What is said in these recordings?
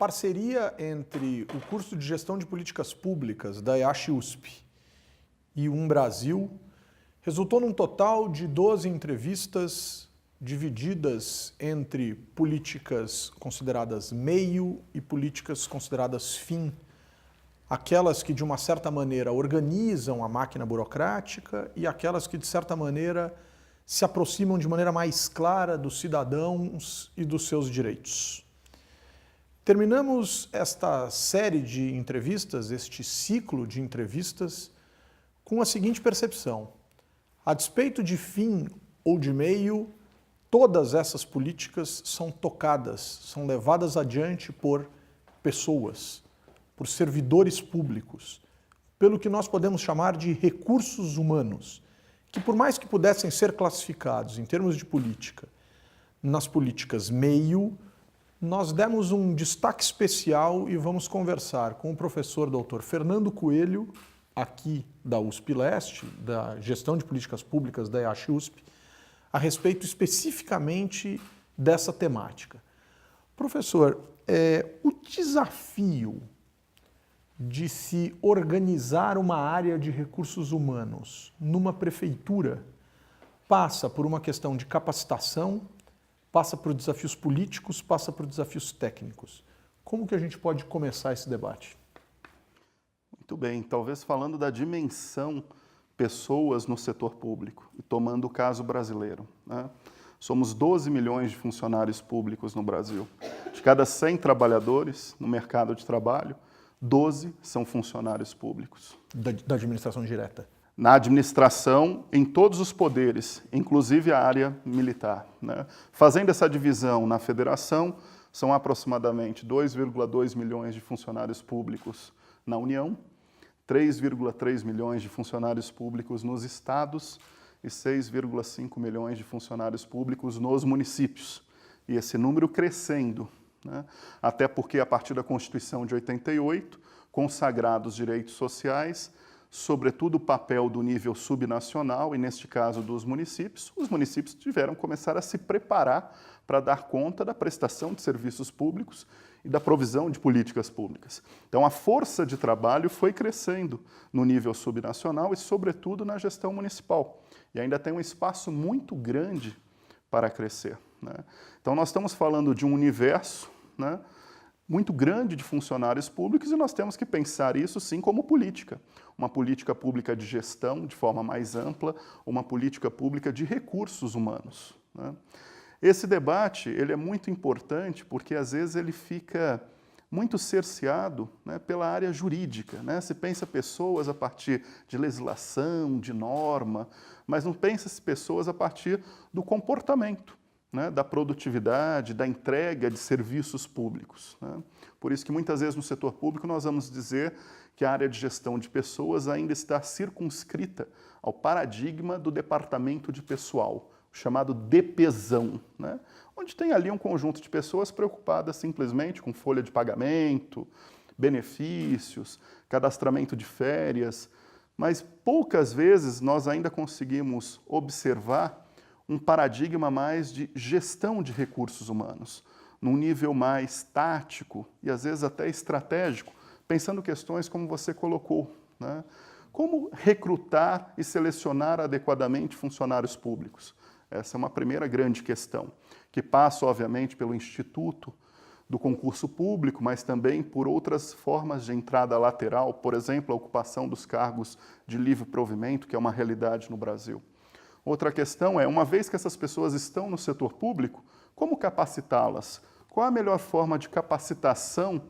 parceria entre o curso de Gestão de Políticas Públicas da EASH-USP e Brasil resultou num total de 12 entrevistas divididas entre políticas consideradas meio e políticas consideradas fim, aquelas que de uma certa maneira organizam a máquina burocrática e aquelas que de certa maneira se aproximam de maneira mais clara dos cidadãos e dos seus direitos. Terminamos esta série de entrevistas, este ciclo de entrevistas, com a seguinte percepção: a despeito de fim ou de meio, todas essas políticas são tocadas, são levadas adiante por pessoas, por servidores públicos, pelo que nós podemos chamar de recursos humanos, que por mais que pudessem ser classificados em termos de política, nas políticas meio, nós demos um destaque especial e vamos conversar com o professor Dr. Fernando Coelho, aqui da USP Leste, da Gestão de Políticas Públicas da EASH-USP, a respeito especificamente dessa temática. Professor, o desafio de se organizar uma área de recursos humanos numa prefeitura passa por uma questão de capacitação, passa por desafios políticos, passa por desafios técnicos. Como que a gente pode começar esse debate? Muito bem, talvez falando da dimensão pessoas no setor público, e tomando o caso brasileiro, né? Somos 12 milhões de funcionários públicos no Brasil. De cada 100 trabalhadores no mercado de trabalho, 12 são funcionários públicos. Da administração direta? Na administração, em todos os poderes, inclusive a área militar, né? Fazendo essa divisão na federação, são aproximadamente 2,2 milhões de funcionários públicos na União, 3,3 milhões de funcionários públicos nos estados e 6,5 milhões de funcionários públicos nos municípios. E esse número crescendo, né? Até porque, a partir da Constituição de 88, consagrados direitos sociais, sobretudo o papel do nível subnacional, e neste caso dos municípios, os municípios tiveram que começar a se preparar para dar conta da prestação de serviços públicos e da provisão de políticas públicas. Então, a força de trabalho foi crescendo no nível subnacional e, sobretudo, na gestão municipal. E ainda tem um espaço muito grande para crescer, né? Então, nós estamos falando de um universo, né, muito grande de funcionários públicos e nós temos que pensar isso, sim, como política. Uma política pública de gestão, de forma mais ampla, uma política pública de recursos humanos, né? Esse debate ele é muito importante porque, às vezes, ele fica muito cerceado, né, pela área jurídica, né? Se pensa pessoas a partir de legislação, de norma, mas não pensa-se pessoas a partir do comportamento, né, da produtividade, da entrega de serviços públicos, né? Por isso que, muitas vezes, no setor público, nós vamos dizer que a área de gestão de pessoas ainda está circunscrita ao paradigma do departamento de pessoal, chamado DPzão, né? Onde tem ali um conjunto de pessoas preocupadas simplesmente com folha de pagamento, benefícios, cadastramento de férias, mas poucas vezes nós ainda conseguimos observar um paradigma mais de gestão de recursos humanos, num nível mais tático e às vezes até estratégico, pensando questões como você colocou, né? Como recrutar e selecionar adequadamente funcionários públicos? Essa é uma primeira grande questão, que passa, obviamente, pelo Instituto do Concurso Público, mas também por outras formas de entrada lateral, por exemplo, a ocupação dos cargos de livre provimento, que é uma realidade no Brasil. Outra questão é, uma vez que essas pessoas estão no setor público, como capacitá-las? Qual a melhor forma de capacitação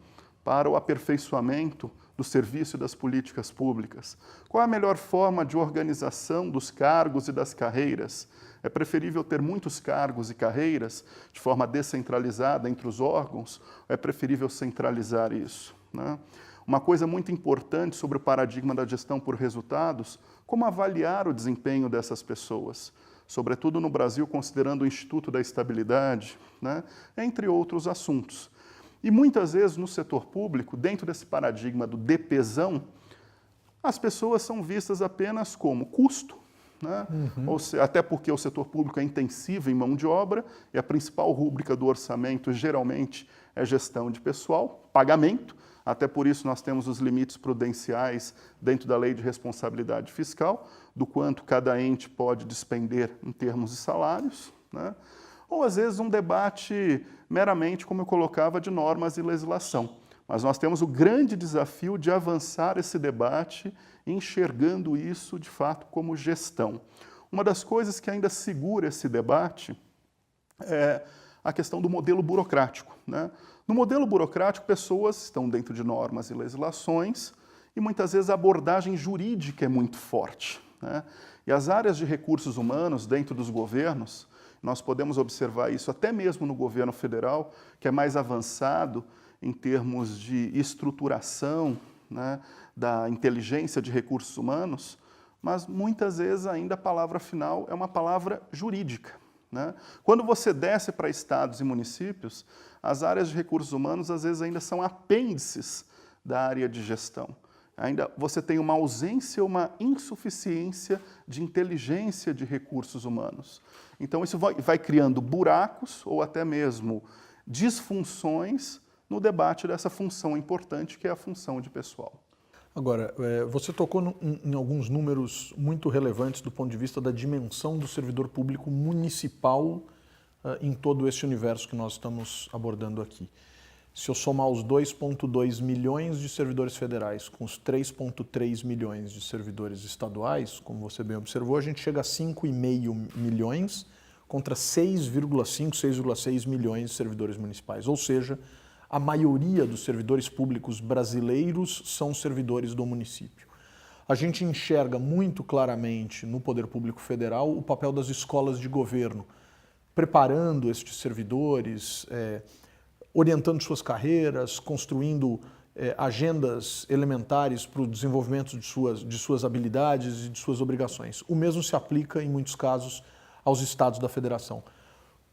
para o aperfeiçoamento do serviço e das políticas públicas? Qual a melhor forma de organização dos cargos e das carreiras? É preferível ter muitos cargos e carreiras de forma descentralizada entre os órgãos? Ou é preferível centralizar isso, né? Uma coisa muito importante sobre o paradigma da gestão por resultados, como avaliar o desempenho dessas pessoas, sobretudo no Brasil, considerando o Instituto da Estabilidade, né? Entre outros assuntos. E muitas vezes no setor público, dentro desse paradigma do DPzão, as pessoas são vistas apenas como custo, né? Ou seja, até porque o setor público é intensivo em mão de obra e a principal rúbrica do orçamento geralmente é gestão de pessoal, pagamento, até por isso nós temos os limites prudenciais dentro da lei de responsabilidade fiscal, do quanto cada ente pode despender em termos de salários, né? Ou às vezes um debate meramente, como eu colocava, de normas e legislação. Mas nós temos o grande desafio de avançar esse debate, enxergando isso de fato como gestão. Uma das coisas que ainda segura esse debate é a questão do modelo burocrático, né? No modelo burocrático, pessoas estão dentro de normas e legislações e muitas vezes a abordagem jurídica é muito forte, né? E as áreas de recursos humanos dentro dos governos, nós podemos observar isso até mesmo no governo federal, que é mais avançado em termos de estruturação, né, da inteligência de recursos humanos, mas muitas vezes ainda a palavra final é uma palavra jurídica, né? Quando você desce para estados e municípios, as áreas de recursos humanos às vezes ainda são apêndices da área de gestão. Ainda você tem uma ausência, uma insuficiência de inteligência de recursos humanos. Então isso vai criando buracos ou até mesmo disfunções no debate dessa função importante que é a função de pessoal. Agora, você tocou em alguns números muito relevantes do ponto de vista da dimensão do servidor público municipal em todo esse universo que nós estamos abordando aqui. Se eu somar os 2,2 milhões de servidores federais com os 3,3 milhões de servidores estaduais, como você bem observou, a gente chega a 5,5 milhões contra 6,5, 6,6 milhões de servidores municipais. Ou seja, a maioria dos servidores públicos brasileiros são servidores do município. A gente enxerga muito claramente no Poder Público Federal o papel das escolas de governo, preparando estes servidores, orientando suas carreiras, construindo agendas elementares para o desenvolvimento de suas habilidades e de suas obrigações. O mesmo se aplica, em muitos casos, aos estados da federação.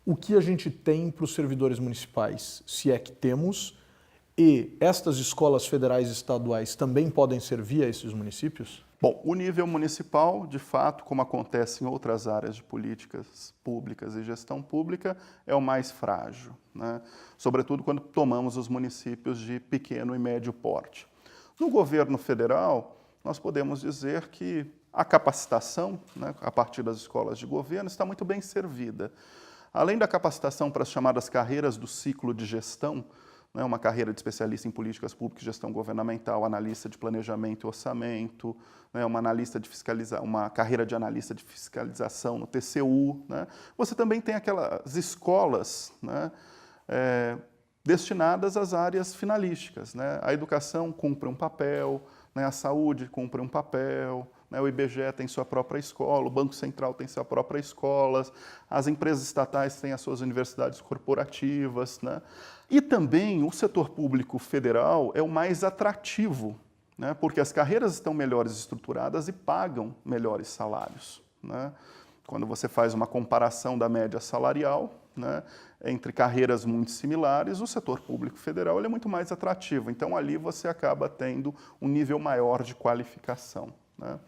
O que a gente tem para os servidores municipais, se é que temos, e estas escolas federais e estaduais também podem servir a esses municípios? Bom, o nível municipal, de fato, como acontece em outras áreas de políticas públicas e gestão pública, é o mais frágil, né? Sobretudo quando tomamos os municípios de pequeno e médio porte. No governo federal, nós podemos dizer que a capacitação, né, a partir das escolas de governo, está muito bem servida. Além da capacitação para as chamadas carreiras do ciclo de gestão, né, uma carreira de especialista em políticas públicas e gestão governamental, analista de planejamento e orçamento, né, uma carreira de analista de fiscalização no TCU, né, você também tem aquelas escolas, né, destinadas às áreas finalísticas, né? A educação cumpre um papel, né, a saúde cumpre um papel, né, o IBGE tem sua própria escola, o Banco Central tem sua própria escola, as empresas estatais têm as suas universidades corporativas, né? E também o setor público federal é o mais atrativo, né, porque as carreiras estão melhores estruturadas e pagam melhores salários, né? Quando você faz uma comparação da média salarial, né, entre carreiras muito similares, o setor público federal ele é muito mais atrativo. Então, ali você acaba tendo um nível maior de qualificação, né?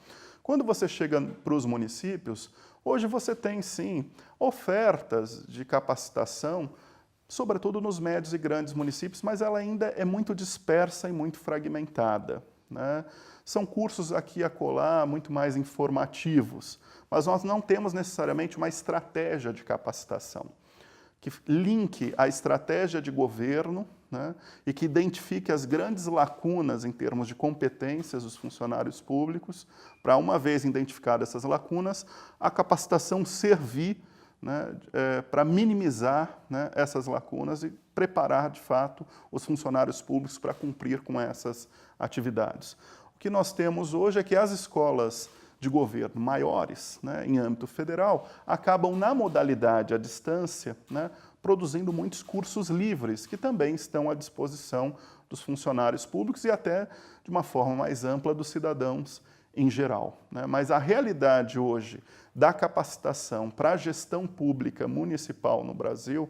Quando você chega para os municípios, hoje você tem, sim, ofertas de capacitação, sobretudo nos médios e grandes municípios, mas ela ainda é muito dispersa e muito fragmentada, né? São cursos aqui e acolá muito mais informativos, mas nós não temos necessariamente uma estratégia de capacitação que linke a estratégia de governo, né, e que identifique as grandes lacunas em termos de competências dos funcionários públicos, para, uma vez identificadas essas lacunas, a capacitação servir, né, para minimizar, né, essas lacunas e preparar, de fato, os funcionários públicos para cumprir com essas atividades. O que nós temos hoje é que as escolas de governo maiores, né, em âmbito federal, acabam na modalidade à distância, né, produzindo muitos cursos livres, que também estão à disposição dos funcionários públicos e até, de uma forma mais ampla, dos cidadãos em geral, né? Mas a realidade hoje da capacitação para a gestão pública municipal no Brasil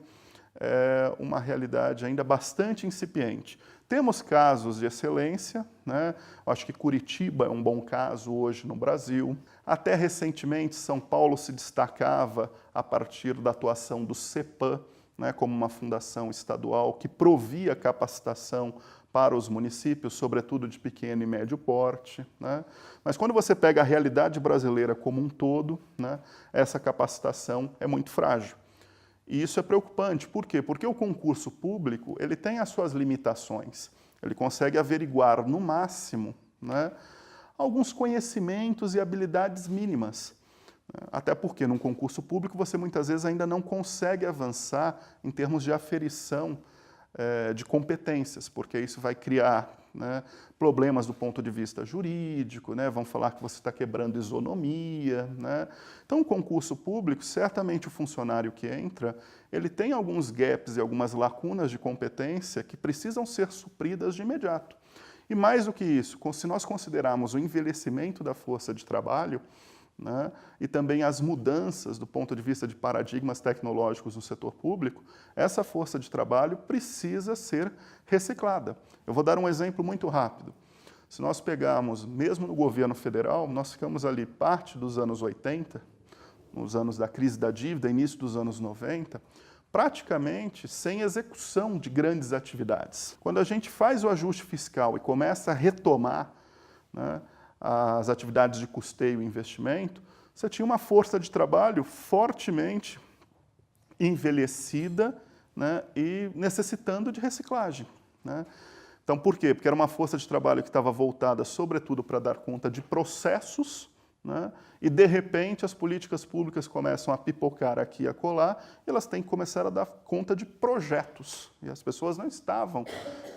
é uma realidade ainda bastante incipiente. Temos casos de excelência, né? Acho que Curitiba é um bom caso hoje no Brasil. Até recentemente, São Paulo se destacava a partir da atuação do CEPAM, né, como uma fundação estadual que provia capacitação para os municípios, sobretudo de pequeno e médio porte, né? Mas quando você pega a realidade brasileira como um todo, né, essa capacitação é muito frágil. E isso é preocupante. Por quê? Porque o concurso público ele tem as suas limitações. Ele consegue averiguar, no máximo, né, alguns conhecimentos e habilidades mínimas. Até porque, num concurso público, você muitas vezes ainda não consegue avançar em termos de aferição de competências, porque isso vai criar, né, problemas do ponto de vista jurídico, né, vão falar que você está quebrando isonomia, né. Então, o concurso público, certamente o funcionário que entra, ele tem alguns gaps e algumas lacunas de competência que precisam ser supridas de imediato. E mais do que isso, se nós considerarmos o envelhecimento da força de trabalho, né, e também as mudanças do ponto de vista de paradigmas tecnológicos no setor público, essa força de trabalho precisa ser reciclada. Eu vou dar um exemplo muito rápido. Se nós pegarmos, mesmo no governo federal, nós ficamos ali parte dos anos 80, nos anos da crise da dívida, início dos anos 90, praticamente sem execução de grandes atividades. Quando a gente faz o ajuste fiscal e começa a retomar, né, as atividades de custeio e investimento, você tinha uma força de trabalho fortemente envelhecida, né, e necessitando de reciclagem, né? Então, por quê? Porque era uma força de trabalho que estava voltada, sobretudo, para dar conta de processos, né, e, de repente, as políticas públicas começam a pipocar aqui e acolá, e elas têm que começar a dar conta de projetos. E as pessoas não estavam,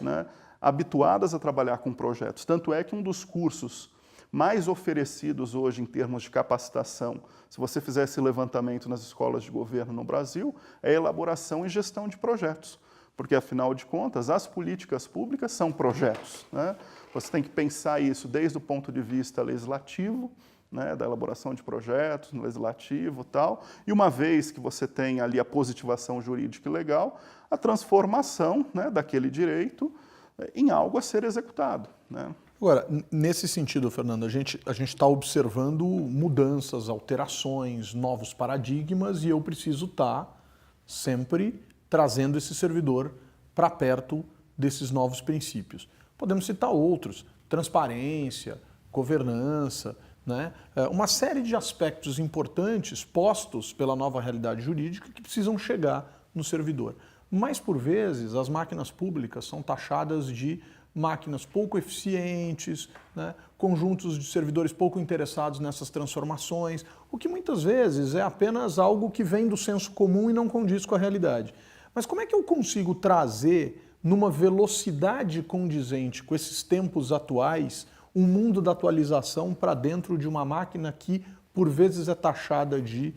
né, habituadas a trabalhar com projetos. Tanto é que um dos cursos mais oferecidos hoje em termos de capacitação, se você fizer esse levantamento nas escolas de governo no Brasil, é elaboração e gestão de projetos. Porque, afinal de contas, as políticas públicas são projetos, né? Você tem que pensar isso desde o ponto de vista legislativo, né, da elaboração de projetos no legislativo e tal, e uma vez que você tem ali a positivação jurídica e legal, a transformação, né, daquele direito em algo a ser executado, né? Agora, nesse sentido, Fernando, a gente está observando mudanças, alterações, novos paradigmas e eu preciso estar sempre trazendo esse servidor para perto desses novos princípios. Podemos citar outros, transparência, governança, né? Uma série de aspectos importantes postos pela nova realidade jurídica que precisam chegar no servidor. Mas, por vezes, as máquinas públicas são taxadas de máquinas pouco eficientes, né, conjuntos de servidores pouco interessados nessas transformações, o que muitas vezes é apenas algo que vem do senso comum e não condiz com a realidade. Mas como é que eu consigo trazer, numa velocidade condizente com esses tempos atuais, um mundo da atualização para dentro de uma máquina que, por vezes, é taxada de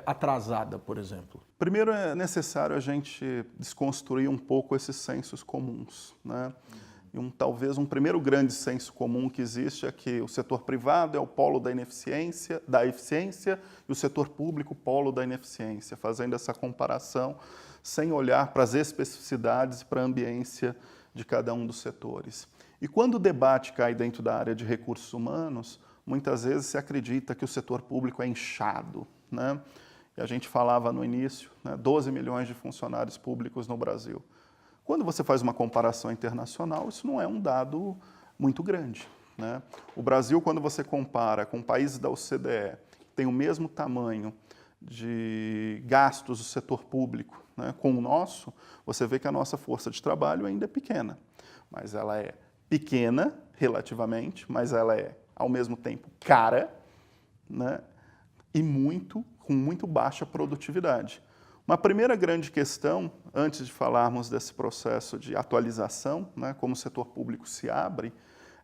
atrasada, por exemplo? Primeiro, é necessário a gente desconstruir um pouco esses sensos comuns, né? E talvez um primeiro grande senso comum que existe é que o setor privado é o polo da eficiência, e o setor público o polo da ineficiência, fazendo essa comparação sem olhar para as especificidades e para a ambiência de cada um dos setores. E quando o debate cai dentro da área de recursos humanos, muitas vezes se acredita que o setor público é inchado, né? E a gente falava no início, né, 12 milhões de funcionários públicos no Brasil. Quando você faz uma comparação internacional, isso não é um dado muito grande, né? O Brasil, quando você compara com países da OCDE, que tem o mesmo tamanho de gastos do setor público, né, com o nosso, você vê que a nossa força de trabalho ainda é pequena. Mas ela é pequena, relativamente, mas ela é, ao mesmo tempo, cara, né, e com muito baixa produtividade. Uma primeira grande questão, antes de falarmos desse processo de atualização, né, como o setor público se abre,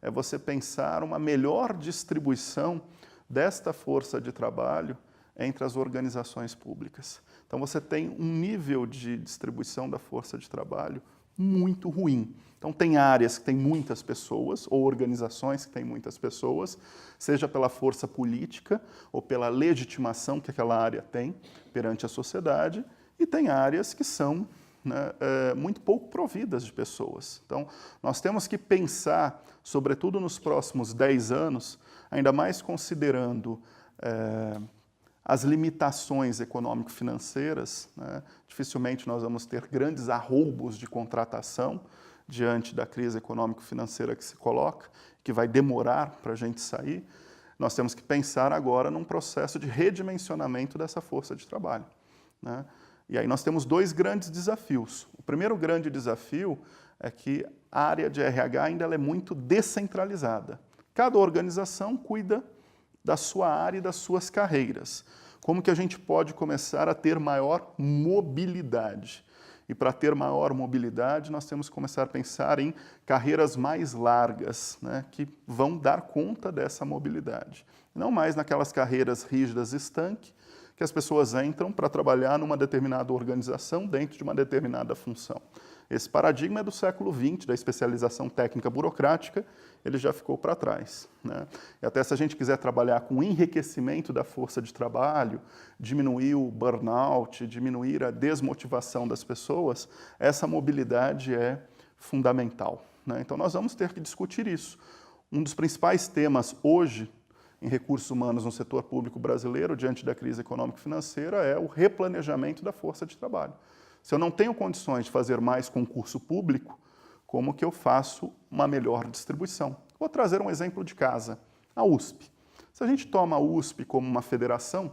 é você pensar uma melhor distribuição desta força de trabalho entre as organizações públicas. Então, você tem um nível de distribuição da força de trabalho muito ruim. Então, tem áreas que têm muitas pessoas, ou organizações que têm muitas pessoas, seja pela força política ou pela legitimação que aquela área tem perante a sociedade, e tem áreas que são, né, muito pouco providas de pessoas. Então, nós temos que pensar, sobretudo nos próximos 10 anos, ainda mais considerando as limitações econômico-financeiras, né? Dificilmente nós vamos ter grandes arroubos de contratação diante da crise econômico-financeira que se coloca, que vai demorar para a gente sair. Nós temos que pensar agora num processo de redimensionamento dessa força de trabalho, né? E aí nós temos dois grandes desafios. O primeiro grande desafio é que a área de RH ainda ela é muito descentralizada. Cada organização cuida da sua área e das suas carreiras. Como que a gente pode começar a ter maior mobilidade? E para ter maior mobilidade, nós temos que começar a pensar em carreiras mais largas, né, que vão dar conta dessa mobilidade. Não mais naquelas carreiras rígidas estanque, que as pessoas entram para trabalhar numa determinada organização dentro de uma determinada função. Esse paradigma é do século XX, da especialização técnica burocrática, ele já ficou para trás, né? E até se a gente quiser trabalhar com o enriquecimento da força de trabalho, diminuir o burnout, diminuir a desmotivação das pessoas, essa mobilidade é fundamental, né? Então nós vamos ter que discutir isso. Um dos principais temas hoje em recursos humanos no setor público brasileiro, diante da crise econômico-financeira, é o replanejamento da força de trabalho. Se eu não tenho condições de fazer mais concurso público, como que eu faço uma melhor distribuição? Vou trazer um exemplo de casa, a USP. Se a gente toma a USP como uma federação,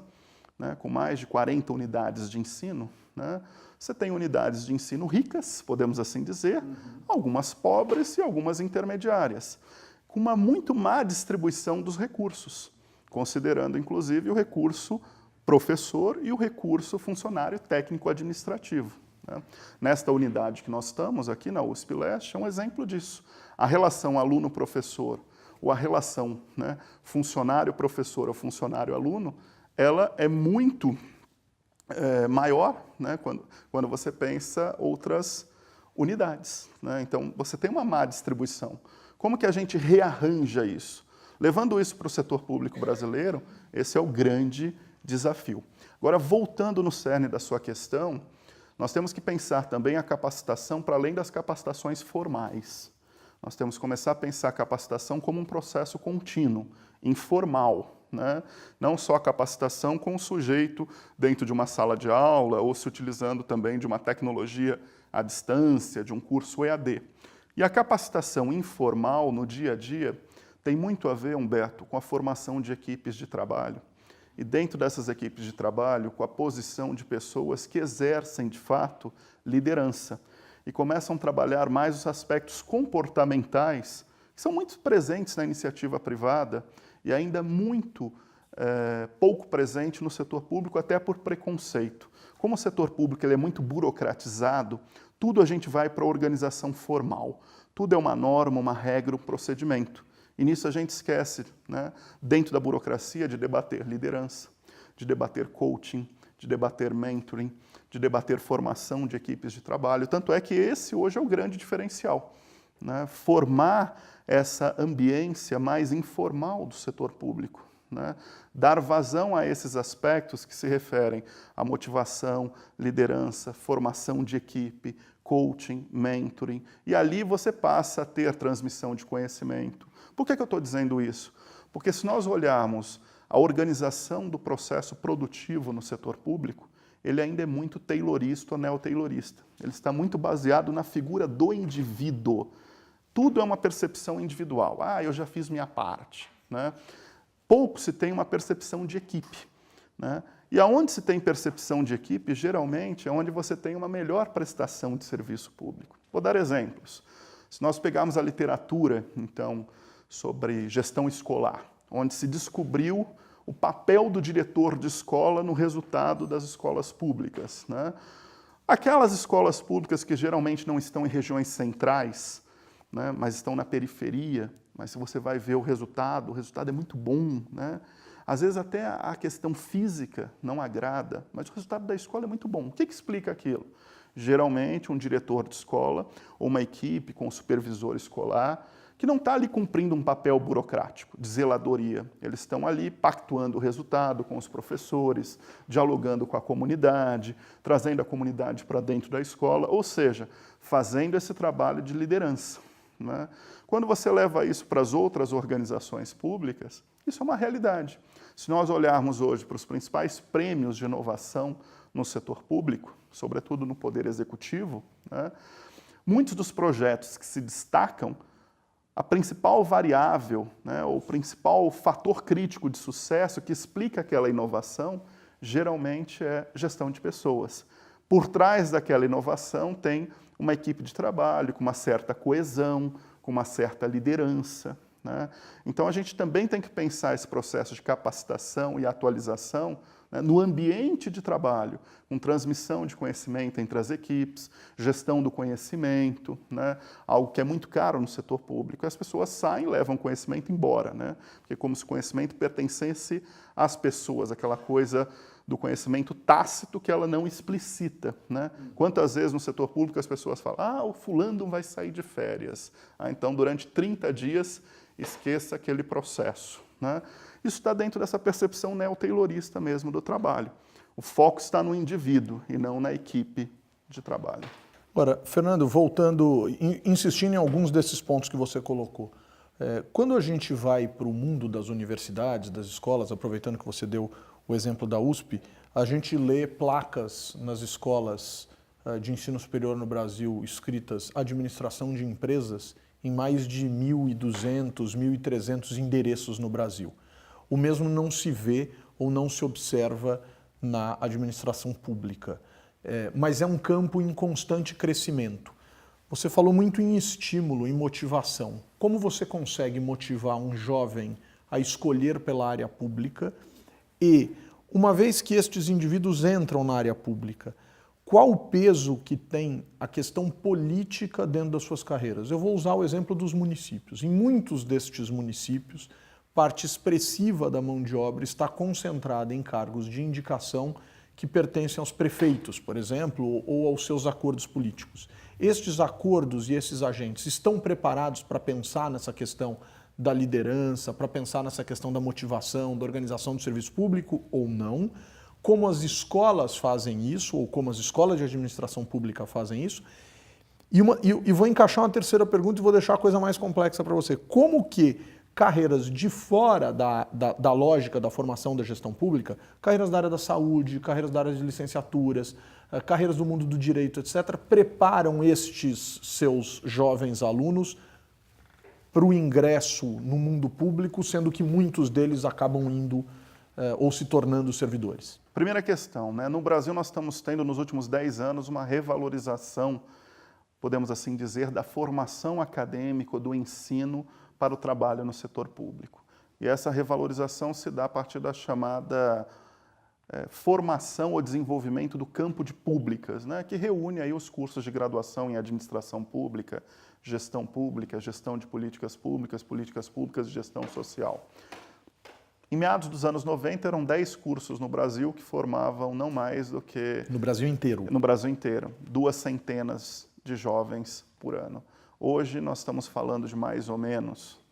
né, com mais de 40 unidades de ensino, né, você tem unidades de ensino ricas, podemos assim dizer, algumas pobres e algumas intermediárias, com uma muito má distribuição dos recursos, considerando inclusive o recurso professor e o recurso funcionário técnico-administrativo, né? Nesta unidade que nós estamos aqui na USP Leste é um exemplo disso. A relação aluno-professor ou a relação, né, funcionário-professor ou funcionário-aluno, ela é muito maior, né, quando você pensa outras unidades, né? Então, você tem uma má distribuição. Como que a gente rearranja isso? Levando isso para o setor público brasileiro, esse é o grande desafio. Agora, voltando no cerne da sua questão, nós temos que pensar também a capacitação para além das capacitações formais. Nós temos que começar a pensar a capacitação como um processo contínuo, informal, né? Não só a capacitação com o sujeito dentro de uma sala de aula ou se utilizando também de uma tecnologia à distância, de um curso EAD. E a capacitação informal no dia a dia tem muito a ver, Humberto, com a formação de equipes de trabalho. E dentro dessas equipes de trabalho, com a posição de pessoas que exercem, de fato, liderança. E começam a trabalhar mais os aspectos comportamentais, que são muito presentes na iniciativa privada e ainda muito pouco presente no setor público, até por preconceito. Como o setor público ele é muito burocratizado, tudo a gente vai para a organização formal. Tudo é uma norma, uma regra, um procedimento. E nisso a gente esquece, né, dentro da burocracia, de debater liderança, de debater coaching, de debater mentoring, de debater formação de equipes de trabalho. Tanto é que esse hoje é o grande diferencial, né? Formar essa ambiência mais informal do setor público, né? Dar vazão a esses aspectos que se referem à motivação, liderança, formação de equipe, coaching, mentoring, e ali você passa a ter transmissão de conhecimento. Por que eu estou dizendo isso? Porque se nós olharmos a organização do processo produtivo no setor público, ele ainda é muito taylorista ou neo-taylorista. Ele está muito baseado na figura do indivíduo. Tudo é uma percepção individual. Ah, eu já fiz minha parte, né? Pouco se tem uma percepção de equipe, né? E aonde se tem percepção de equipe, geralmente é onde você tem uma melhor prestação de serviço público. Vou dar exemplos. Se nós pegarmos a literatura, então, sobre gestão escolar, onde se descobriu o papel do diretor de escola no resultado das escolas públicas, né? Aquelas escolas públicas que geralmente não estão em regiões centrais, né, mas estão na periferia, mas se você vai ver o resultado é muito bom, né? Às vezes até a questão física não agrada, mas o resultado da escola é muito bom. O que explica aquilo? Geralmente um diretor de escola ou uma equipe com um supervisor escolar que não está ali cumprindo um papel burocrático, de zeladoria. Eles estão ali pactuando o resultado com os professores, dialogando com a comunidade, trazendo a comunidade para dentro da escola, ou seja, fazendo esse trabalho de liderança, né? Quando você leva isso para as outras organizações públicas, isso é uma realidade. Se nós olharmos hoje para os principais prêmios de inovação no setor público, sobretudo no Poder Executivo, né, muitos dos projetos que se destacam, a principal variável, né, o principal fator crítico de sucesso que explica aquela inovação, geralmente é gestão de pessoas. Por trás daquela inovação tem uma equipe de trabalho com uma certa coesão, com uma certa liderança, né? Então a gente também tem que pensar esse processo de capacitação e atualização, né, no ambiente de trabalho, com transmissão de conhecimento entre as equipes, gestão do conhecimento, né, algo que é muito caro no setor público. As pessoas saem e levam conhecimento embora, né, porque é como se o conhecimento pertencesse às pessoas, aquela coisa do conhecimento tácito que ela não explicita, né? Quantas vezes no setor público as pessoas falam, o fulano vai sair de férias, então durante 30 dias esqueça aquele processo, né? Isso está dentro dessa percepção neo-taylorista mesmo do trabalho. O foco está no indivíduo e não na equipe de trabalho. Agora, Fernando, voltando, insistindo em alguns desses pontos que você colocou, quando a gente vai para o mundo das universidades, das escolas, aproveitando que você deu o exemplo da USP, a gente lê placas nas escolas de ensino superior no Brasil escritas administração de empresas em mais de 1.200, 1.300 endereços no Brasil. O mesmo não se vê ou não se observa na administração pública, mas é um campo em constante crescimento. Você falou muito em estímulo, em motivação. Como você consegue motivar um jovem a escolher pela área pública? E, uma vez que estes indivíduos entram na área pública, qual o peso que tem a questão política dentro das suas carreiras? Eu vou usar o exemplo dos municípios. Em muitos destes municípios, parte expressiva da mão de obra está concentrada em cargos de indicação que pertencem aos prefeitos, por exemplo, ou aos seus acordos políticos. Estes acordos e esses agentes estão preparados para pensar nessa questão da liderança, para pensar nessa questão da motivação, da organização do serviço público ou não? Como as escolas fazem isso, ou como as escolas de administração pública fazem isso? E vou encaixar uma terceira pergunta e vou deixar a coisa mais complexa para você. Como que carreiras de fora da lógica da formação da gestão pública, carreiras da área da saúde, carreiras da área de licenciaturas, carreiras do mundo do direito, etc., preparam estes seus jovens alunos para o ingresso no mundo público, sendo que muitos deles acabam indo ou se tornando servidores? Primeira questão, né? No Brasil nós estamos tendo nos últimos 10 anos uma revalorização, podemos assim dizer, da formação acadêmica, do ensino para o trabalho no setor público. E essa revalorização se dá a partir da chamada formação ou desenvolvimento do campo de públicas, né, que reúne aí os cursos de graduação em administração pública, gestão de políticas públicas e gestão social. Em meados dos anos 90, eram 10 cursos no Brasil que formavam não mais do que... No Brasil inteiro? No Brasil inteiro. 200 de jovens por ano. Hoje nós estamos falando de mais ou menos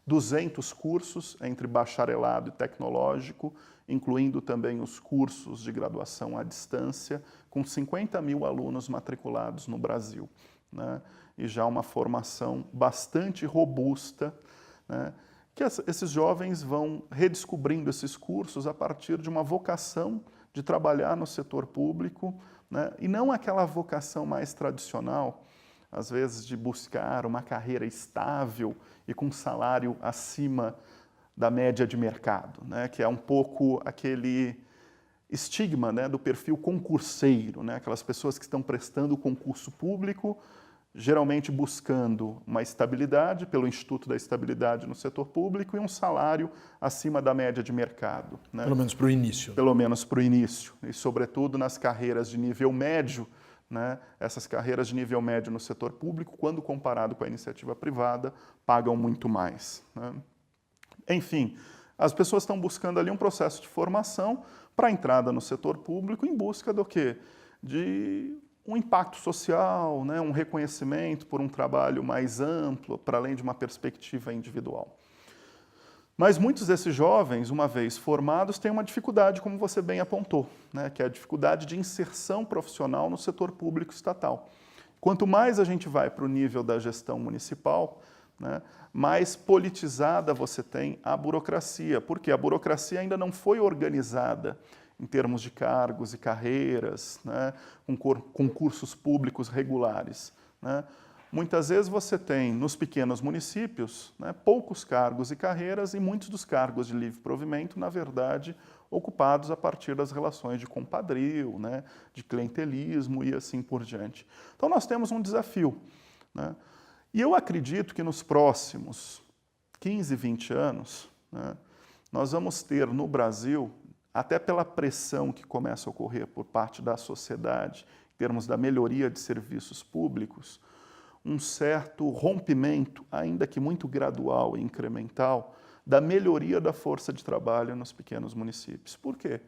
200 cursos entre bacharelado e tecnológico, incluindo também os cursos de graduação à distância, com 50 mil alunos matriculados no Brasil, né? E já uma formação bastante robusta, né? Que esses jovens vão redescobrindo esses cursos a partir de uma vocação de trabalhar no setor público, né? E não aquela vocação mais tradicional, às vezes de buscar uma carreira estável e com salário acima da média de mercado, né? Que é um pouco aquele estigma, né, do perfil concurseiro, né? Aquelas pessoas que estão prestando o concurso público, geralmente buscando uma estabilidade pelo Instituto da Estabilidade no setor público e um salário acima da média de mercado, né? Pelo menos para o início. Pelo menos para o início. E, sobretudo, nas carreiras de nível médio, né? Essas carreiras de nível médio no setor público, quando comparado com a iniciativa privada, pagam muito mais, né? Enfim, as pessoas estão buscando ali um processo de formação para a entrada no setor público em busca do quê? De um impacto social, né? Um reconhecimento por um trabalho mais amplo, para além de uma perspectiva individual. Mas muitos desses jovens, uma vez formados, têm uma dificuldade, como você bem apontou, né? Que é a dificuldade de inserção profissional no setor público estatal. Quanto mais a gente vai para o nível da gestão municipal, né, mais politizada você tem a burocracia, porque a burocracia ainda não foi organizada em termos de cargos e carreiras, né, com concursos públicos regulares, né. Muitas vezes você tem, nos pequenos municípios, né, poucos cargos e carreiras e muitos dos cargos de livre provimento, na verdade, ocupados a partir das relações de compadrio, né, de clientelismo e assim por diante. Então nós temos um desafio, né. E eu acredito que nos próximos 15, 20 anos, né, nós vamos ter no Brasil, até pela pressão que começa a ocorrer por parte da sociedade, em termos da melhoria de serviços públicos, um certo rompimento, ainda que muito gradual e incremental, da melhoria da força de trabalho nos pequenos municípios. Por quê?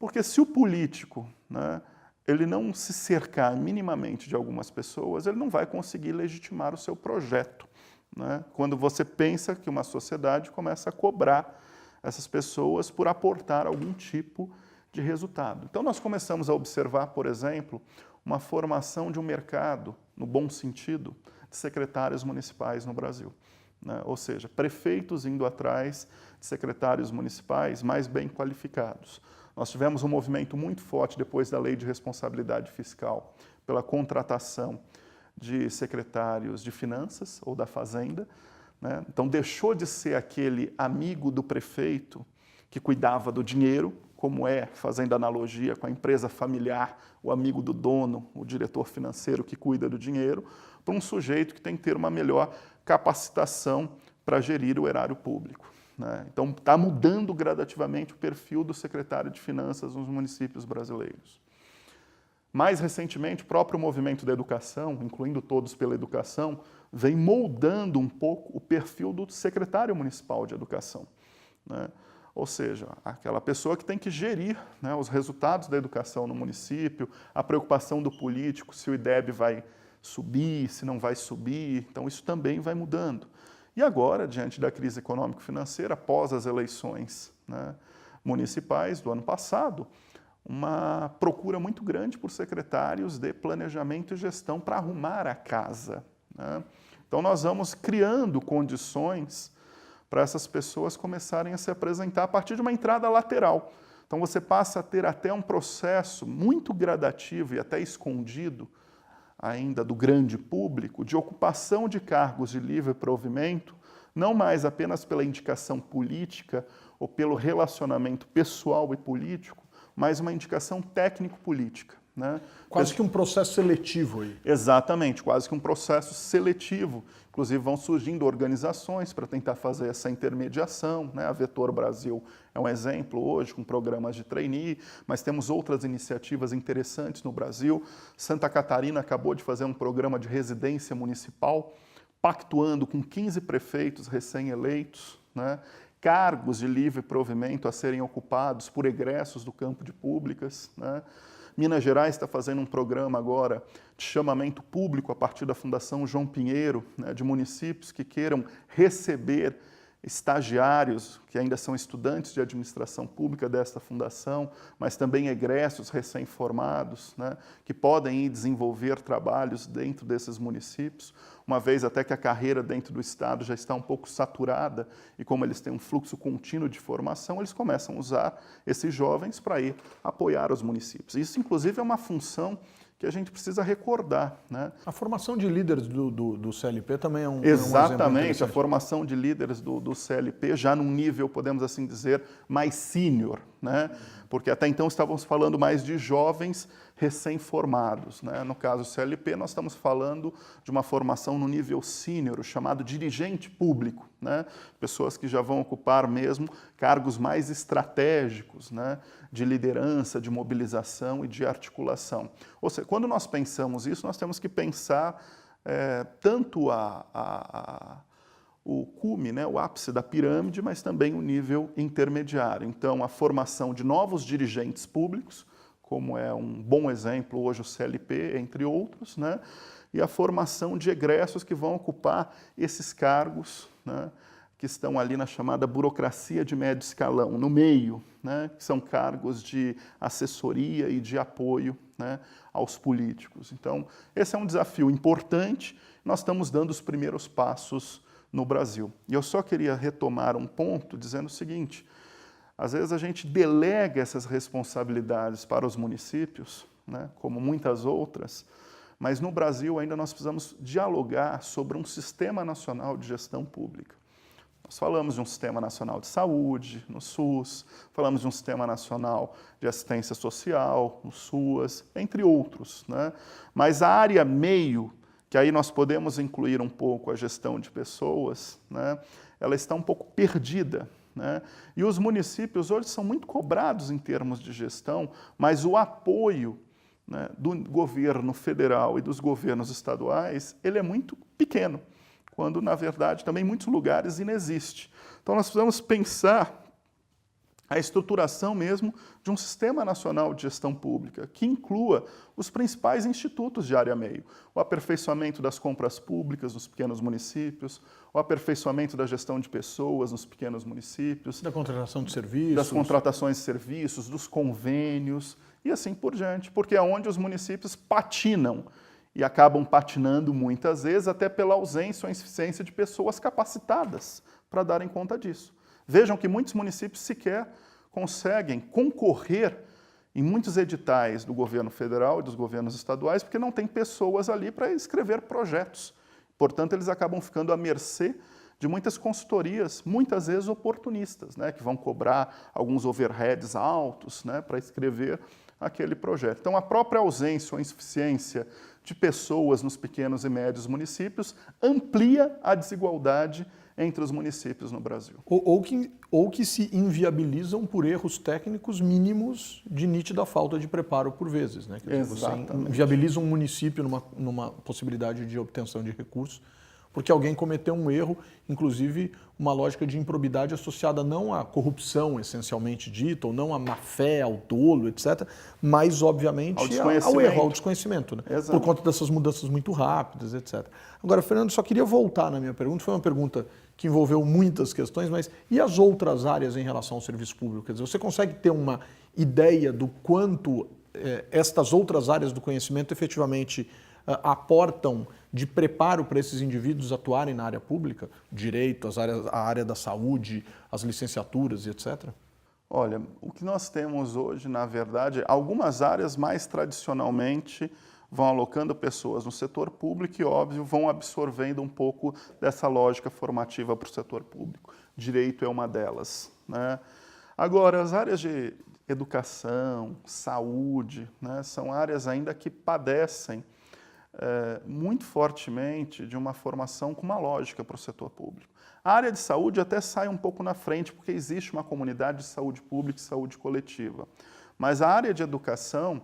Porque se o político, né, ele não se cercar minimamente de algumas pessoas, ele não vai conseguir legitimar o seu projeto, né? Quando você pensa que uma sociedade começa a cobrar essas pessoas por aportar algum tipo de resultado. Então nós começamos a observar, por exemplo, uma formação de um mercado, no bom sentido, de secretários municipais no Brasil, né? Ou seja, prefeitos indo atrás de secretários municipais mais bem qualificados. Nós tivemos um movimento muito forte depois da Lei de Responsabilidade Fiscal pela contratação de secretários de Finanças ou da Fazenda, né? Então deixou de ser aquele amigo do prefeito que cuidava do dinheiro, como é, fazendo analogia com a empresa familiar, o amigo do dono, o diretor financeiro que cuida do dinheiro, para um sujeito que tem que ter uma melhor capacitação para gerir o erário público, né? Então está mudando gradativamente o perfil do secretário de Finanças nos municípios brasileiros. Mais recentemente, o próprio movimento da educação, incluindo Todos pela Educação, vem moldando um pouco o perfil do secretário municipal de educação, né? Ou seja, aquela pessoa que tem que gerir, né, os resultados da educação no município, a preocupação do político, se o IDEB vai subir, se não vai subir, então isso também vai mudando. E agora, diante da crise econômico-financeira, após as eleições, né, municipais do ano passado, uma procura muito grande por secretários de planejamento e gestão para arrumar a casa, né? Então nós vamos criando condições para essas pessoas começarem a se apresentar a partir de uma entrada lateral. Então você passa a ter até um processo muito gradativo e até escondido ainda do grande público de ocupação de cargos de livre provimento, não mais apenas pela indicação política ou pelo relacionamento pessoal e político, mas uma indicação técnico-política, né? Quase que um processo seletivo aí. Exatamente, quase que um processo seletivo. Inclusive vão surgindo organizações para tentar fazer essa intermediação, né? A Vetor Brasil é um exemplo hoje, com programas de trainee, mas temos outras iniciativas interessantes no Brasil. Santa Catarina acabou de fazer um programa de residência municipal, pactuando com 15 prefeitos recém-eleitos, né? Cargos de livre provimento a serem ocupados por egressos do campo de públicas, né? Minas Gerais está fazendo um programa agora de chamamento público a partir da Fundação João Pinheiro, né, de municípios que queiram receber estagiários, que ainda são estudantes de administração pública desta fundação, mas também egressos recém-formados, né, que podem ir desenvolver trabalhos dentro desses municípios, uma vez até que a carreira dentro do Estado já está um pouco saturada e como eles têm um fluxo contínuo de formação, eles começam a usar esses jovens para ir apoiar os municípios. Isso, inclusive, é uma função que a gente precisa recordar, né? A formação de líderes do CLP também é um Exatamente, a formação de líderes do CLP já num nível, podemos assim dizer, mais sênior, né? Porque até então estávamos falando mais de jovens recém-formados, né? No caso do CLP, nós estamos falando de uma formação no nível sênior, o chamado dirigente público, né? Pessoas que já vão ocupar mesmo cargos mais estratégicos, né? De liderança, de mobilização e de articulação. Ou seja, quando nós pensamos isso, nós temos que pensar tanto o cume, né, o ápice da pirâmide, mas também o nível intermediário. Então, a formação de novos dirigentes públicos, como é um bom exemplo hoje o CLP, entre outros, né, e a formação de egressos que vão ocupar esses cargos, né, que estão ali na chamada burocracia de médio escalão, no meio, né, que são cargos de assessoria e de apoio, né, aos políticos. Então, esse é um desafio importante, nós estamos dando os primeiros passos no Brasil. E eu só queria retomar um ponto dizendo o seguinte: às vezes a gente delega essas responsabilidades para os municípios, né, como muitas outras, mas no Brasil ainda nós precisamos dialogar sobre um sistema nacional de gestão pública. Nós falamos de um sistema nacional de saúde, no SUS, falamos de um sistema nacional de assistência social, no SUAS, entre outros, né? Mas a área meio, que aí nós podemos incluir um pouco a gestão de pessoas, né, ela está um pouco perdida, né? E os municípios hoje são muito cobrados em termos de gestão, mas o apoio, né, do governo federal e dos governos estaduais, ele é muito pequeno, quando, na verdade, também em muitos lugares inexiste. Então, nós precisamos pensar a estruturação mesmo de um sistema nacional de gestão pública, que inclua os principais institutos de área meio, o aperfeiçoamento das compras públicas nos pequenos municípios, o aperfeiçoamento da gestão de pessoas nos pequenos municípios, Da contratação de serviços. das contratações de serviços, dos convênios e assim por diante, porque é onde os municípios patinam e acabam patinando muitas vezes até pela ausência ou insuficiência de pessoas capacitadas para darem conta disso. Vejam que muitos municípios sequer conseguem concorrer em muitos editais do governo federal e dos governos estaduais porque não tem pessoas ali para escrever projetos. Portanto, eles acabam ficando à mercê de muitas consultorias, muitas vezes oportunistas, né, que vão cobrar alguns overheads altos, né, para escrever aquele projeto. Então, a própria ausência ou insuficiência de pessoas nos pequenos e médios municípios amplia a desigualdade entre os municípios no Brasil. Ou que se inviabilizam por erros técnicos mínimos de nítida falta de preparo por vezes, né? Quer dizer, você inviabiliza um município numa possibilidade de obtenção de recursos, porque alguém cometeu um erro, inclusive uma lógica de improbidade associada não à corrupção essencialmente dita, ou não à má-fé, ao dolo, etc., mas, obviamente, ao erro, ao desconhecimento, né? Por conta dessas mudanças muito rápidas, etc. Agora, Fernando, só queria voltar na minha pergunta, foi uma pergunta que envolveu muitas questões, mas e as outras áreas em relação ao serviço público? Quer dizer, você consegue ter uma ideia do quanto estas outras áreas do conhecimento efetivamente aportam de preparo para esses indivíduos atuarem na área pública? Direito, a área da saúde, as licenciaturas e etc.? Olha, o que nós temos hoje, na verdade, algumas áreas mais tradicionalmente vão alocando pessoas no setor público e, óbvio, vão absorvendo um pouco dessa lógica formativa para o setor público. Direito é uma delas, né? Agora, as áreas de educação, saúde, né, são áreas ainda que padecem muito fortemente de uma formação com uma lógica para o setor público. A área de saúde até sai um pouco na frente, porque existe uma comunidade de saúde pública e saúde coletiva. Mas a área de educação,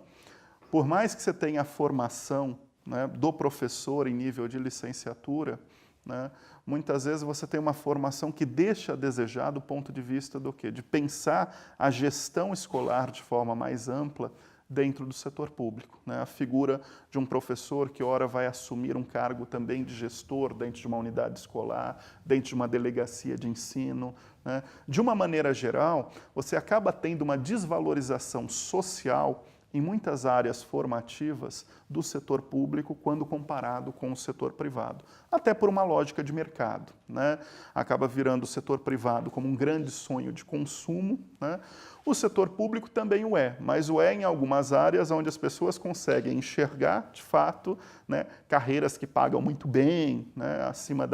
por mais que você tenha a formação, né, do professor em nível de licenciatura, né, muitas vezes você tem uma formação que deixa a desejar do ponto de vista do quê? De pensar a gestão escolar de forma mais ampla dentro do setor público, né? A figura de um professor que ora vai assumir um cargo também de gestor dentro de uma unidade escolar, dentro de uma delegacia de ensino, né? De uma maneira geral, você acaba tendo uma desvalorização social em muitas áreas formativas do setor público quando comparado com o setor privado. Até por uma lógica de mercado, né? Acaba virando o setor privado como um grande sonho de consumo, né? O setor público também o é, mas o é em algumas áreas onde as pessoas conseguem enxergar, de fato, né, carreiras que pagam muito bem, né, acima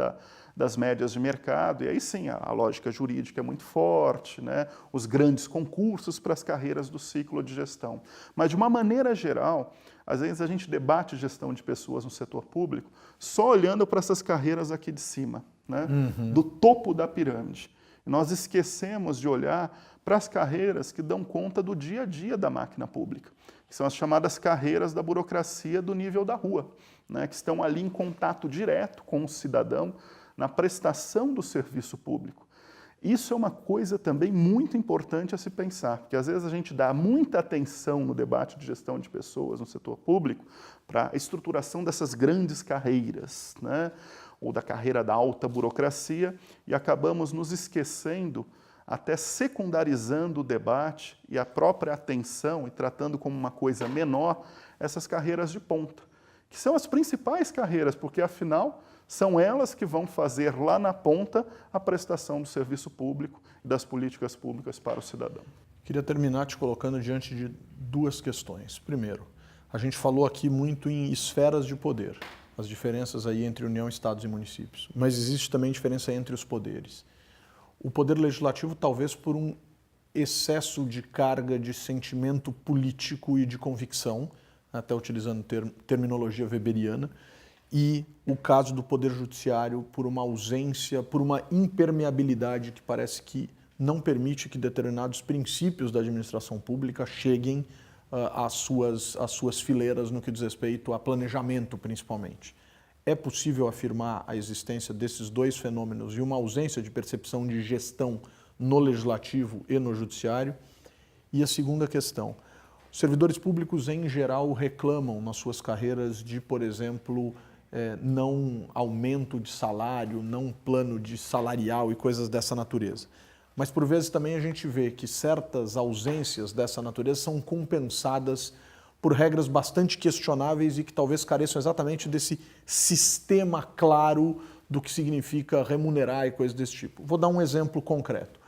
das médias de mercado, e aí sim a lógica jurídica é muito forte, né, os grandes concursos para as carreiras do ciclo de gestão. Mas, de uma maneira geral, às vezes a gente debate gestão de pessoas no setor público só olhando para essas carreiras aqui de cima, né, do topo da pirâmide. E nós esquecemos de olhar para as carreiras que dão conta do dia a dia da máquina pública, que são as chamadas carreiras da burocracia do nível da rua, né, que estão ali em contato direto com o cidadão na prestação do serviço público. Isso é uma coisa também muito importante a se pensar, porque às vezes a gente dá muita atenção no debate de gestão de pessoas no setor público para a estruturação dessas grandes carreiras, né? ou da carreira da alta burocracia, e acabamos nos esquecendo, até secundarizando o debate e a própria atenção e tratando como uma coisa menor essas carreiras de ponta, que são as principais carreiras, porque afinal são elas que vão fazer lá na ponta a prestação do serviço público e das políticas públicas para o cidadão. Queria terminar te colocando diante de duas questões. Primeiro, a gente falou aqui muito em esferas de poder, as diferenças aí entre União, Estados e municípios, mas existe também diferença entre os poderes. O poder legislativo, talvez por um excesso de carga de sentimento político e de convicção, até utilizando terminologia weberiana, e o caso do poder judiciário por uma ausência, por uma impermeabilidade que parece que não permite que determinados princípios da administração pública cheguem às suas fileiras no que diz respeito a planejamento, principalmente. É possível afirmar a existência desses dois fenômenos e uma ausência de percepção de gestão no legislativo e no judiciário? E a segunda questão, os servidores públicos em geral reclamam nas suas carreiras de, por exemplo, não aumento de salário, não plano de salarial e coisas dessa natureza. Mas por vezes também a gente vê que certas ausências dessa natureza são compensadas por regras bastante questionáveis e que talvez careçam exatamente desse sistema claro do que significa remunerar e coisas desse tipo. Vou dar um exemplo concreto.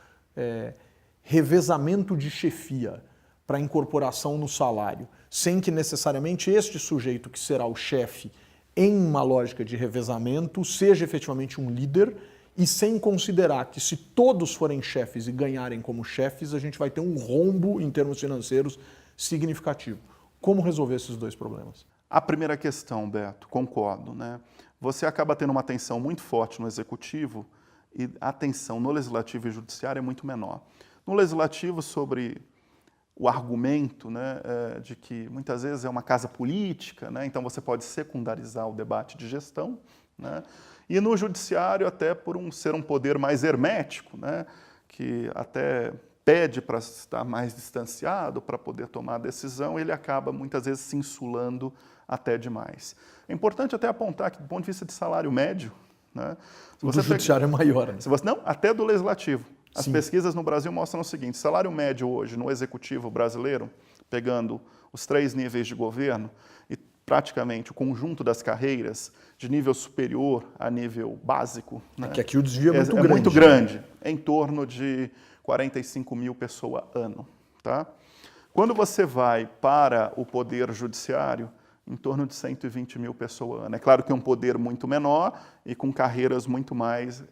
Revezamento de chefia para incorporação no salário, sem que necessariamente este sujeito que será o chefe em uma lógica de revezamento seja efetivamente um líder e sem considerar que se todos forem chefes e ganharem como chefes, a gente vai ter um rombo em termos financeiros significativo. Como resolver esses dois problemas? A primeira questão, Beto, concordo, né? Você acaba tendo uma atenção muito forte no executivo e a atenção no legislativo e judiciário é muito menor. No legislativo, sobre o argumento, né, de que muitas vezes é uma casa política, né, então você pode secundarizar o debate de gestão, né, e no judiciário até por ser um poder mais hermético, né, que até pede para estar mais distanciado para poder tomar a decisão, ele acaba muitas vezes se insulando até demais. É importante até apontar que do ponto de vista de salário médio, né, o do judiciário é maior. Né? Não, até do legislativo. As Sim. pesquisas no Brasil mostram o seguinte, salário médio hoje no executivo brasileiro, pegando os 3 níveis de governo e praticamente o conjunto das carreiras de nível superior a nível básico, né, que aqui o desvio é muito grande. grande. Muito grande, em torno de 45 mil pessoas ano. Tá? Quando você vai para o poder judiciário, em torno de 120 mil pessoas ano. É claro que é um poder muito menor e com carreiras muito mais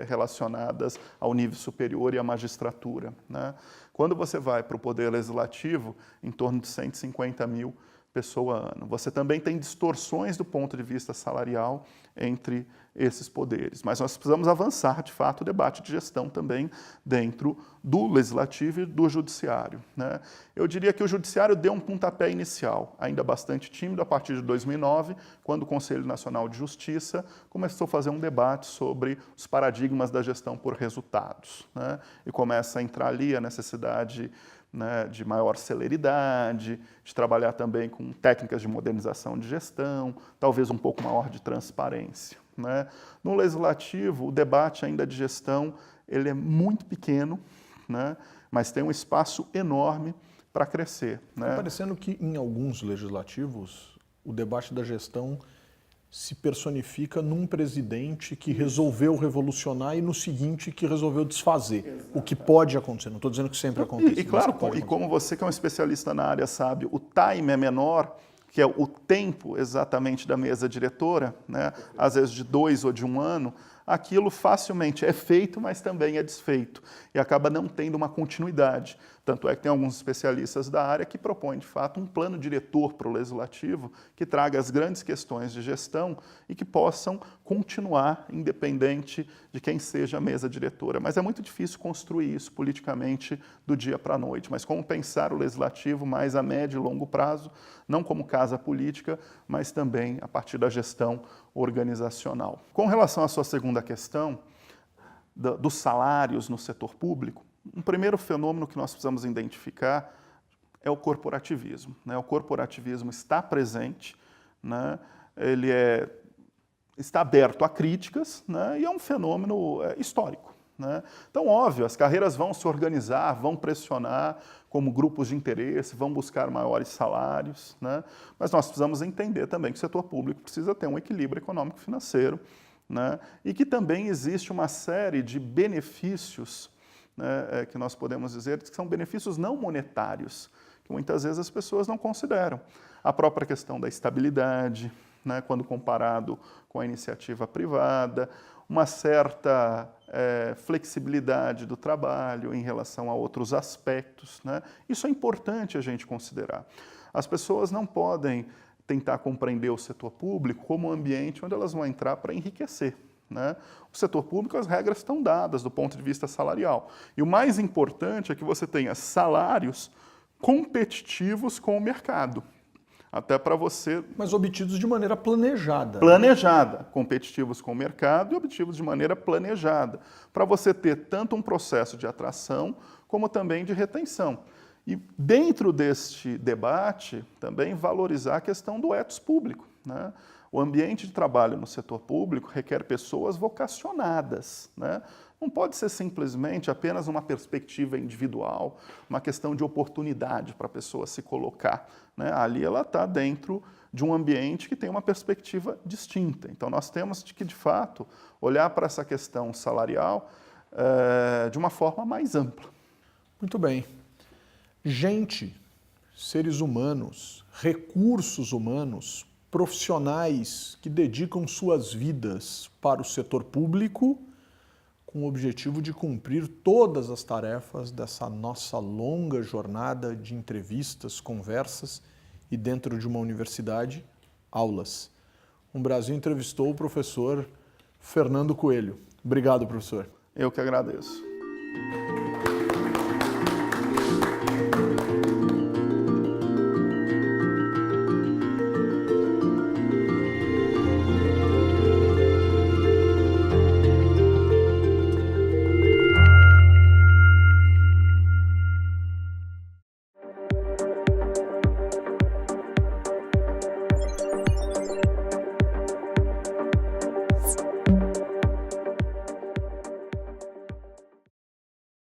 relacionadas ao nível superior e à magistratura. Né? Quando você vai para o poder legislativo, em torno de 150 mil pessoas ano. Você também tem distorções do ponto de vista salarial entre esses poderes. Mas nós precisamos avançar, de fato, o debate de gestão também dentro do legislativo e do judiciário. Né? Eu diria que o judiciário deu um pontapé inicial, ainda bastante tímido, a partir de 2009, quando o Conselho Nacional de Justiça começou a fazer um debate sobre os paradigmas da gestão por resultados. Né? E começa a entrar ali a necessidade, né, de maior celeridade, de trabalhar também com técnicas de modernização de gestão, talvez um pouco maior de transparência. Né? No legislativo, o debate ainda de gestão ele é muito pequeno, né, mas tem um espaço enorme para crescer. Né? Está parecendo que em alguns legislativos o debate da gestão se personifica num presidente que resolveu revolucionar e no seguinte que resolveu desfazer. Exatamente. O que pode acontecer, não estou dizendo que sempre acontece. E claro, e como você que é um especialista na área sabe, o time é menor, que é o tempo exatamente da mesa diretora, né? Às vezes de 2 ou de 1 ano, aquilo facilmente é feito, mas também é desfeito e acaba não tendo uma continuidade. Tanto é que tem alguns especialistas da área que propõem, de fato, um plano diretor para o legislativo que traga as grandes questões de gestão e que possam continuar independente de quem seja a mesa diretora. Mas é muito difícil construir isso politicamente do dia para a noite. Mas como pensar o legislativo mais a médio e longo prazo, não como casa política, mas também a partir da gestão organizacional. Com relação à sua segunda questão, dos salários no setor público, um primeiro fenômeno que nós precisamos identificar é o corporativismo. Né? O corporativismo está presente, né? Ele é está aberto a críticas, né, e é um fenômeno histórico. Né? Então, óbvio, as carreiras vão se organizar, vão pressionar como grupos de interesse, vão buscar maiores salários, né? Mas nós precisamos entender também que o setor público precisa ter um equilíbrio econômico-financeiro, né? E que também existe uma série de benefícios, né, que nós podemos dizer que são benefícios não monetários, que muitas vezes as pessoas não consideram. A própria questão da estabilidade, né, quando comparado com a iniciativa privada, uma certa flexibilidade do trabalho em relação a outros aspectos, né? Isso é importante a gente considerar. As pessoas não podem tentar compreender o setor público como um ambiente onde elas vão entrar para enriquecer. Né? O setor público, as regras estão dadas do ponto de vista salarial. E o mais importante é que você tenha salários competitivos com o mercado. Até para você... Mas obtidos de maneira planejada. Planejada. Competitivos com o mercado e obtidos de maneira planejada. Para você ter tanto um processo de atração como também de retenção. E dentro deste debate, também valorizar a questão do ethos público. Né? O ambiente de trabalho no setor público requer pessoas vocacionadas, né? Não pode ser simplesmente apenas uma perspectiva individual, uma questão de oportunidade para a pessoa se colocar, né? Ali ela está dentro de um ambiente que tem uma perspectiva distinta. Então nós temos que, de fato, olhar para essa questão salarial de uma forma mais ampla. Muito bem. Gente, seres humanos, recursos humanos, profissionais que dedicam suas vidas para o setor público com o objetivo de cumprir todas as tarefas dessa nossa longa jornada de entrevistas, conversas e, dentro de uma universidade, aulas. O Brasil entrevistou o professor Fernando Coelho. Obrigado, professor. Eu que agradeço.